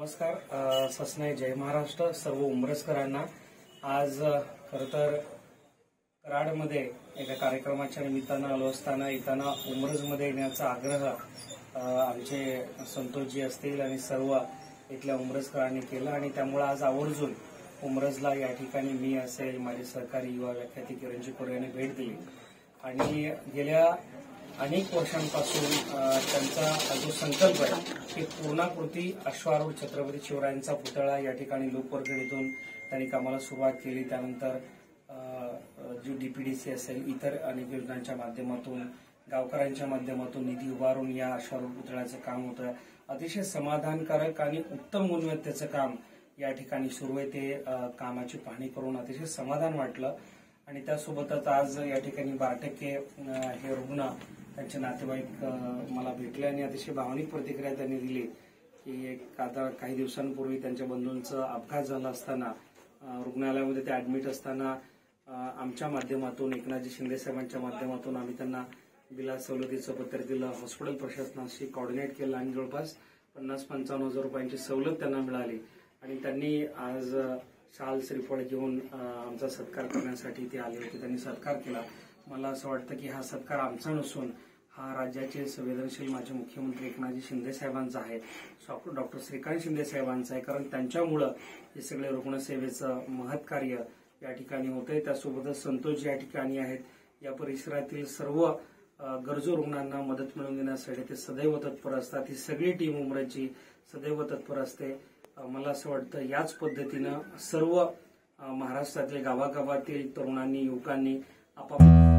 नमस्कार. सस्ने जय महाराष्ट्र सर्व उमरजकरांना. आज खरं तर कराडमध्ये एका कार्यक्रमाच्या निमित्तानं आलो असताना येताना उमरजमध्ये येण्याचा आग्रह आमचे संतोषजी असतील आणि सर्व इथल्या उमरजकरांनी केला आणि त्यामुळे आज आवर्जून उमरजला या ठिकाणी मी असेल, माझे सहकारी युवा व्याख्याते किरणजी कोरे यांनी भेट दिली आणि गेल्या अनेक वर्षांपासून त्यांचा जो संकल्प आहे की पूर्णाकृती अश्वारूढ छत्रपती शिवरायांचा पुतळा या ठिकाणी लोकवर्गणीतून त्यांनी कामाला सुरुवात केली. त्यानंतर जी डीपीडीसी असेल, इतर अनेक योजनांच्या माध्यमातून, गावकऱ्यांच्या माध्यमातून निधी उभारून या अश्वारूढ पुतळ्याचं काम होतं. अतिशय समाधानकारक आणि उत्तम गुणवत्तेचं काम या ठिकाणी सुरू आहे. ते कामाची पाहणी करून अतिशय समाधान वाटलं आणि त्यासोबतच आज या ठिकाणी 12% हे रुग्ण त्यांचे नातेवाईक मला भेटले आणि अतिशय भावनिक प्रतिक्रिया त्यांनी दिली की आता काही दिवसांपूर्वी त्यांच्या बंधूंचा अपघात झाला असताना रुग्णालयामध्ये ते ऍडमिट असताना आमच्या माध्यमातून, एकनाथजी शिंदे साहेबांच्या माध्यमातून आम्ही त्यांना बिला सवलतीचं पत्र दिलं. हॉस्पिटल प्रशासनाशी कॉर्डिनेट केलं आणि जवळपास 50-55 हजार रुपयांची सवलत त्यांना मिळाली आणि त्यांनी आज शाल श्रीफळ घेऊन आमचा सत्कार करण्यासाठी ते आले होते. त्यांनी सत्कार केला. मला असं वाटतं की हा सत्कार आमचा नसून हा राज्याचे संवेदनशील माजी मुख्यमंत्री एकनाथजी शिंदे साहेबांचा आहे, डॉक्टर श्रीकांत शिंदे साहेबांचा आहे. कारण त्यांच्यामुळं हे सगळे रुग्णसेवेचं महत् कार्य या ठिकाणी होतंय. त्यासोबतच संतोष या ठिकाणी आहेत. या परिसरातील सर्व गरजू रुग्णांना मदत मिळवून देण्यासाठी ते सदैव तत्पर असतात. ही सगळी टीम उमरजची सदैव तत्पर असते. मला असं वाटतं याच पद्धतीनं सर्व महाराष्ट्रातल्या गावागावातील तरुणांनी, युवकांनी आपापल्या